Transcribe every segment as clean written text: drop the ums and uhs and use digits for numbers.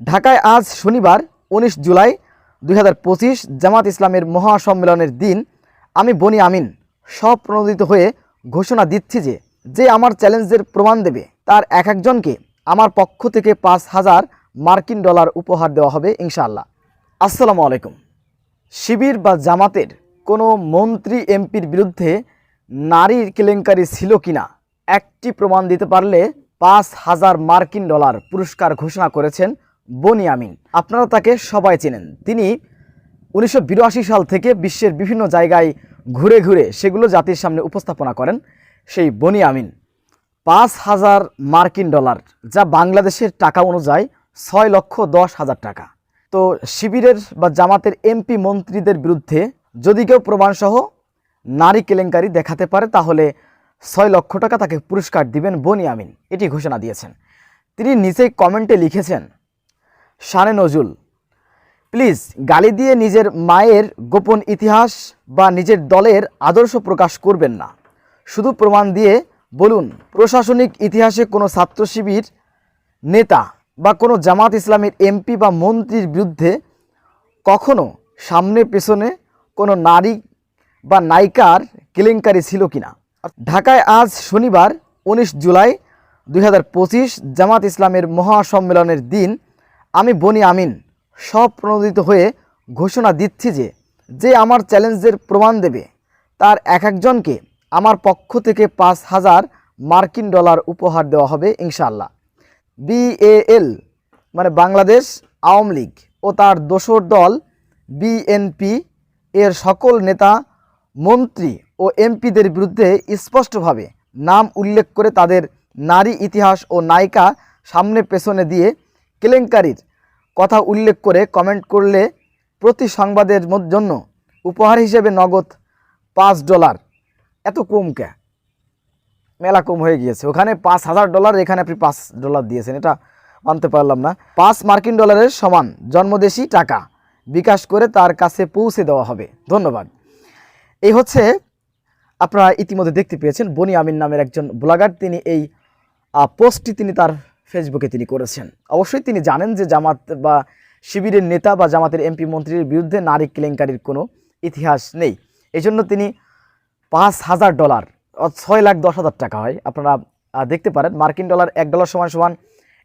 ঢাকায় আজ শনিবার ১৯ জুলাই ২০২৫ জামাত ইসলামের মহাসম্মেলনের দিন। আমি বনি আমিন স্বপ্রণোদিত হয়ে ঘোষণা দিচ্ছি যে যে আমার চ্যালেঞ্জের প্রমাণ দেবে তার এক একজনকে আমার পক্ষ থেকে ৫,০০০ মার্কিন ডলার উপহার দেওয়া হবে ইনশাআল্লাহ। আসসালামু আলাইকুম। শিবির বা জামাতের কোনো মন্ত্রী এমপির বিরুদ্ধে নারীর কেলেঙ্কারি ছিল কিনা একটি প্রমাণ দিতে পারলে ৫,০০০ মার্কিন ডলার পুরস্কার ঘোষণা করেছেন বনি আমিন। আপনারা তাকে সবাই চেনেন। তিনি ১৯৮২ সাল থেকে বিশ্বের বিভিন্ন জায়গায় ঘুরে ঘুরে সেগুলো জাতির সামনে উপস্থাপনা করেন সেই বনি আমিন। ৫,০০০ মার্কিন ডলার, যা বাংলাদেশের টাকা অনুযায়ী ৬,১০,০০০ টাকা। তো শিবিরের বা জামাতের এমপি মন্ত্রীদের বিরুদ্ধে যদি কেউ প্রমাণসহ নারী কেলেঙ্কারি দেখাতে পারে তাহলে ৬ লক্ষ টাকা তাকে পুরস্কার দিবেন বনি আমিন, এটি ঘোষণা দিয়েছেন। তিনি নিচেই কমেন্টে লিখেছেন, শানে নজুল, প্লিজ গালি দিয়ে নিজের মায়ের গোপন ইতিহাস বা নিজের দলের আদর্শ প্রকাশ করবেন না। শুধু প্রমাণ দিয়ে বলুন প্রশাসনিক ইতিহাসে কোনো ছাত্র শিবির নেতা বা কোনো জামাত ইসলামের এমপি বা মন্ত্রীর বিরুদ্ধে কখনো সামনে পেছনে কোনো নারী বা নায়িকার কেলেঙ্কারি ছিল কিনা। ঢাকায় আজ শনিবার ১৯ জুলাই ২০২৫ জামাত ইসলামের মহাসম্মেলনের দিন। আমি বনি আমিন স্বপ্রণোদিত হয়ে ঘোষণা দিচ্ছি যে যে আমার চ্যালেঞ্জের প্রমাণ দেবে তার এক একজনকে আমার পক্ষ থেকে ৫,০০০ মার্কিন ডলার উপহার দেওয়া হবে ইনশাআল্লাহ। BAL মানে বাংলাদেশ আওয়ামী লীগ ও তার দোসর দল BNP এর সকল নেতা মন্ত্রী ও এমপিদের বিরুদ্ধে স্পষ্টভাবে নাম উল্লেখ করে তাদের নারী ইতিহাস ও নায়িকা সামনে পেছনে দিয়ে কেলেঙ্কারির কথা উল্লেখ করে কমেন্ট করলে প্রতি সংবাদের জন্য উপহার হিসেবে নগদ $5। এত কম কে? মেলা কম হয়ে গিয়েছে। ওখানে ৫,০০০ ডলার, এখানে আপনি $5 দিয়েছেন, এটা মানতে পারলাম না। ৫ মার্কিন ডলারের সমান জন্মদেশী টাকা বিকাশ করে তার কাছে পৌঁছে দেওয়া হবে। ধন্যবাদ। এই হচ্ছে আপনারা ইতিমধ্যে দেখতে পেয়েছেন বনি আমিন নামের একজন ব্লগার, তিনি এই পোস্টটি তিনি তার ফেসবুকে তিনি করেছেন। অবশ্যই তিনি জানেন যে জামাত বা শিবিরের নেতা বা জামাতের এমপি মন্ত্রীর বিরুদ্ধে নারী কেলেঙ্কারির কোনো ইতিহাস নেই। এই জন্য তিনি ৫,০০০ ডলার ৬,১০,০০০ টাকা হয়, আপনারা দেখতে পারেন। মার্কিন ডলার $1 সমান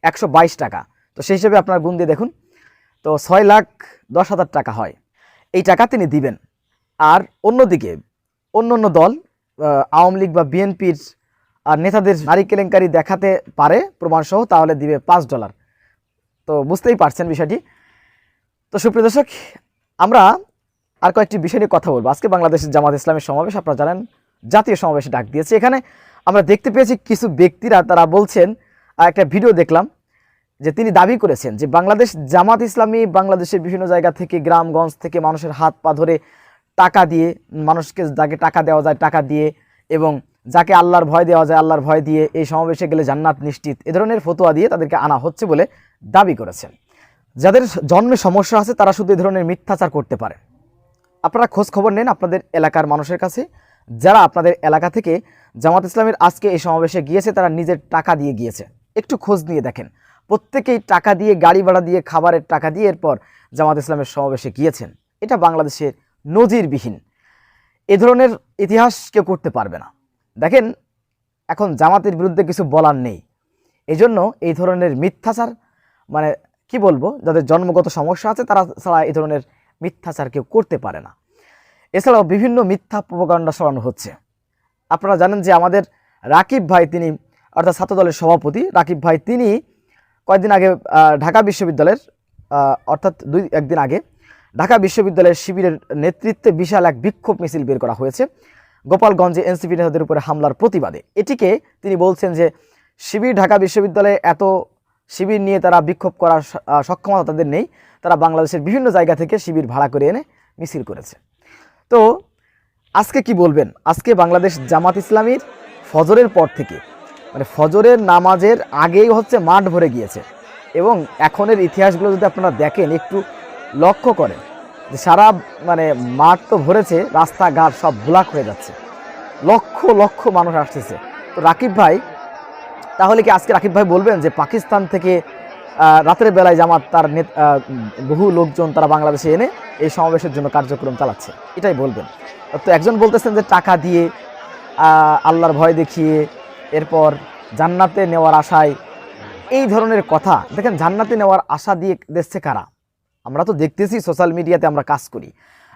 ১২২ টাকা। তো সেই হিসেবে আপনারা গুণ দিয়ে দেখুন, তো ৬,১০,০০০ টাকা হয়। এই টাকা তিনি দিবেন। আর অন্যদিকে অন্য দল আওয়ামী লীগ বা বিএনপির নেতাদের নারী কেলেঙ্কারি দেখাতে পারে প্রমাণসহ, তাহলে দিবে $5। তো বুঝতেই পারছেন বিষয়টি। তো সুপ্রিয় দর্শক, আমরা আর কয়েকটি বিষয় নিয়ে কথা বলবো। আজকে বাংলাদেশের জামাত ইসলামের সমাবেশ, আপনারা জানেন জাতীয় সমাবেশে ডাক দিয়েছে। এখানে আমরা দেখতে পেয়েছি কিছু ব্যক্তিরা তারা বলছেন, একটা ভিডিও দেখলাম যে তিনি দাবি করেছেন যে বাংলাদেশ জামাত ইসলামী বাংলাদেশের বিভিন্ন জায়গা থেকে গ্রামগঞ্জ থেকে মানুষের হাত পা ধরে টাকা দিয়ে, মানুষকে যাকে টাকা দেওয়া যায় টাকা দিয়ে, এবং যাকে আল্লাহর ভয় দেওয়া যায় আল্লাহর ভয় দিয়ে এই সমাবেশে গেলে জান্নাত নিশ্চিত, এ ধরনের ফতোয়া দিয়ে তাদেরকে আনা হচ্ছে বলে দাবি করেছেন। যাদের জন্মে সমস্যা আছে তারা শুধু এই ধরনের মিথ্যাচার করতে পারে। আপনারা খোঁজ খবর নেন আপনাদের এলাকার মানুষের কাছে, যারা আপনাদের এলাকা থেকে জামাত ইসলামের আজকে এই সমাবেশে গিয়েছে তারা নিজের টাকা দিয়ে গিয়েছে। একটু খোঁজ নিয়ে দেখেন, প্রত্যেকেই টাকা দিয়ে, গাড়ি ভাড়া দিয়ে, খাবারের টাকা দিয়ে এরপর জামাত ইসলামের সমাবেশে গিয়েছেন। এটা বাংলাদেশের নজিরবিহীন। এ ধরনের ইতিহাস কেউ করতে পারবে না। দেখেন, এখন জামাতের বিরুদ্ধে কিছু বলার নেই, এজন্য এই ধরনের মিথ্যাচার, মানে কি বলবো, যাদের জন্মগত সমস্যা আছে তারা ছাড়া এই ধরনের মিথ্যাচার কেউ করতে পারে না। এছাড়াও বিভিন্ন মিথ্যা প্রোপাগান্ডা ছড়ানো হচ্ছে। আপনারা জানেন যে আমাদের রাকিব ভাই, তিনি অর্থাৎ ছাত্রদলের সভাপতি রাকিব ভাই, তিনি কয়েকদিন আগে ঢাকা বিশ্ববিদ্যালয়ের অর্থাৎ একদিন আগে ঢাকা বিশ্ববিদ্যালয়ের শিবিরের নেতৃত্বে বিশাল এক বিক্ষোভ মিছিল বের করা হয়েছে গোপালগঞ্জে এনসিপি নেতাদের উপরে হামলার প্রতিবাদে। এটিকে তিনি বলছেন যে শিবির ঢাকা বিশ্ববিদ্যালয়ে এত শিবির নিয়ে তারা বিক্ষোভ করার সক্ষমতা তাদের নেই, তারা বাংলাদেশের বিভিন্ন জায়গা থেকে শিবির ভাড়া করে এনে মিছিল করেছে। তো আজকে কি বলবেন? আজকে বাংলাদেশ জামাত ইসলামীর ফজরের পর থেকে, মানে ফজরের নামাজের আগেই হচ্ছে মাঠ ভরে গিয়েছে, এবং এখনের ইতিহাসগুলো যদি আপনারা দেখেন, একটু লক্ষ্য করেন যে সারা মানে মাঠ তো ভরেছে, রাস্তাঘাট সব ব্লক হয়ে যাচ্ছে, লক্ষ লক্ষ মানুষ আসতেছে। তো রাকিব ভাই, তাহলে কি আজকে রাকিব ভাই বলবেন যে পাকিস্তান থেকে রাতের বেলায় জামাত তার বহু লোকজন তারা বাংলাদেশে এনে এই সমাবেশের জন্য কার্যক্রম চালাচ্ছে, এটাই বলবেন। তো একজন বলতেছেন যে টাকা দিয়ে, আল্লাহর ভয় দেখিয়ে, এরপর জান্নাতে নেওয়ার আশায়, এই ধরনের কথা। দেখেন, জান্নাতে নেওয়ার আশা দিয়ে দেখছে কারা? আমরা তো দেখতেছি, সোশ্যাল মিডিয়াতে আমরা কাজ করি,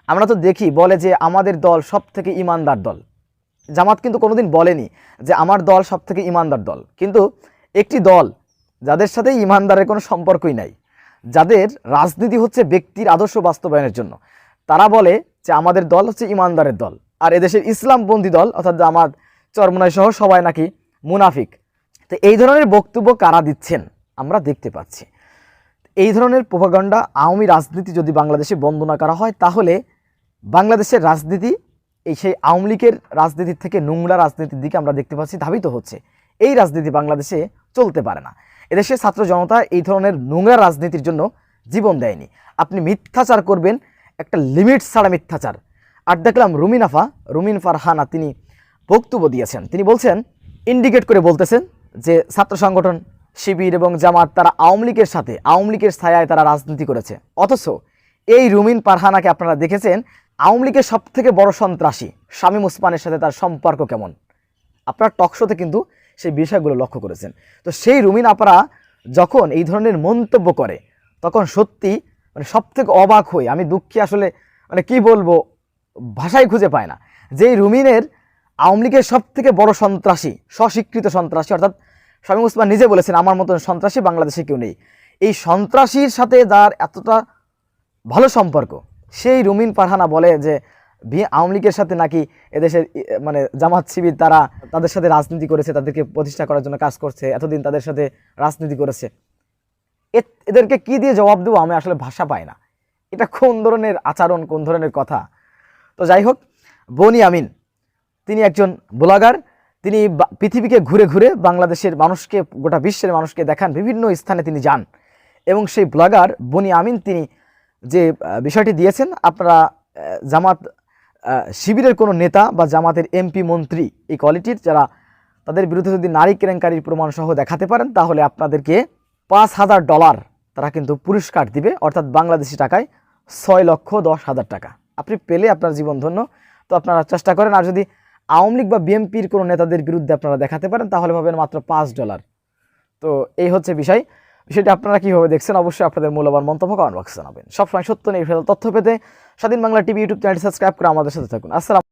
আমরা তো দেখি বলে যে আমাদের দল সব থেকে ইমানদার দল। জামাত কিন্তু কোনোদিন বলেনি যে আমার দল সব থেকে ইমানদার দল। কিন্তু একটি দল যাদের সাথে ইমানদারের কোনো সম্পর্কই নাই, যাদের রাজনীতি হচ্ছে ব্যক্তির আদর্শ বাস্তবায়নের জন্য, তারা বলে যে আমাদের দল হচ্ছে ইমানদারের দল। আর এদেশের ইসলামপন্থী দল অর্থাৎ জামাত, চরমনাই সহ সবাই নাকি মুনাফিক। তো এই ধরনের বক্তব্য কারা দিচ্ছেন আমরা দেখতে পাচ্ছি। এই ধরনের প্রোপাগান্ডা, আওয়ামী রাজনীতি যদি বাংলাদেশে বন্ধ না করা হয়, তাহলে বাংলাদেশের রাজনীতি সেই আওয়ামী লীগের রাজনীতির থেকে নোংরা রাজনীতির দিকে আমরা দেখতে পাচ্ছি ধাবিত হচ্ছে। এই রাজনীতি বাংলাদেশে চলতে পারে না। এদেশের ছাত্র জনতা এই ধরনের নোংরা রাজনীতির জন্য জীবন দেয়নি। আপনি মিথ্যাচার করবেন, একটা লিমিট ছাড়া মিথ্যাচার। আর দেখলাম রুমিন ফারহানা তিনি বক্তব্য দিয়েছেন। তিনি বলছেন, ইন্ডিকেট করে বলতেছেন যে ছাত্র সংগঠন শিবির এবং জামাত তারা আওয়ামী লীগের সাথে, আওয়ামী লীগের ছায়ায় তারা রাজনীতি করেছে। অথচ এই রুমিন ফারহানাকে আপনারা দেখেছেন আওয়ামী লীগের সব থেকে বড় সন্ত্রাসী শামীম ওসমানের সাথে তার সম্পর্ক কেমন। আপনার টকশোতে কিন্তু সেই বিষয়গুলো লক্ষ্য করেছেন। তো সেই রুমিন আপারা যখন এই ধরনের মন্তব্য করে, তখন সত্যি সব থেকে অবাক হই আমি। দুঃখী আসলে কি বলবো, ভাষাই খুঁজে পায় না। যেই রুমিনের আওয়ামী লীগের সব থেকে বড় সন্ত্রাসী, স্বস্বীকৃত সন্ত্রাসী, অর্থাৎ শামীম ওসমান নিজে বলেছেন আমার মতন সন্ত্রাসী বাংলাদেশে কেউ নেই। এই সন্ত্রাসীর সাথে যার এতটা ভালো সম্পর্ক, সেই রুমিন ফারহানা বলে যে আওয়ামী লীগের সাথে নাকি এদেশের জামাত শিবির তারা তাদের সাথে রাজনীতি করেছে, তাদেরকে প্রতিষ্ঠা করার জন্য কাজ করছে, এতদিন তাদের সাথে রাজনীতি করেছে। এদেরকে কি দিয়ে জবাব দেবো আমি আসলে ভাষা পাই না। এটা কোন ধরনের আচরণ, কোন ধরনের কথা? তো যাই হোক, বনি আমিন তিনি একজন ব্লগার। তিনি পৃথিবীকে ঘুরে ঘুরে বাংলাদেশের মানুষকে, গোটা বিশ্বের মানুষকে দেখান, বিভিন্ন স্থানে তিনি যান। এবং সেই ব্লগার বনি আমিন তিনি যে বিষয়টি দিয়েছেন, আপনারা জামাত শিবিরের কোনো নেতা বা জামাতের এমপি মন্ত্রী এই কোয়ালিটির যারা, তাদের বিরুদ্ধে যদি নারী কেলেঙ্কারির প্রমাণসহ দেখাতে পারেন, তাহলে আপনাদেরকে $5,000 তারা কিন্তু পুরস্কার দিবে, অর্থাৎ বাংলাদেশি টাকায় 6,10,000 টাকা। আপনি পেলে আপনার জীবন ধন্য। তো আপনারা চেষ্টা করেন। আর যদি আওয়ামী লীগ বা বিএনপির কোনো নেতাদের বিরুদ্ধে আপনারা দেখাতে পারেন, তাহলে পাবেন মাত্র $5। তো এই হচ্ছে বিষয়টি আপনারা কীভাবে দেখছেন? অবশ্যই আপনাদের মূল্যবান মন্তব্য কমেন্ট বক্সে জানাবেন। সবসময় সত্য নির্ভেজাল তথ্য পেতে স্বাধীন বাংলা টিভি ইউটিউব চ্যানেলটি সাবস্ক্রাইব করে আমাদের সাথে থাকুন। আসসালাম।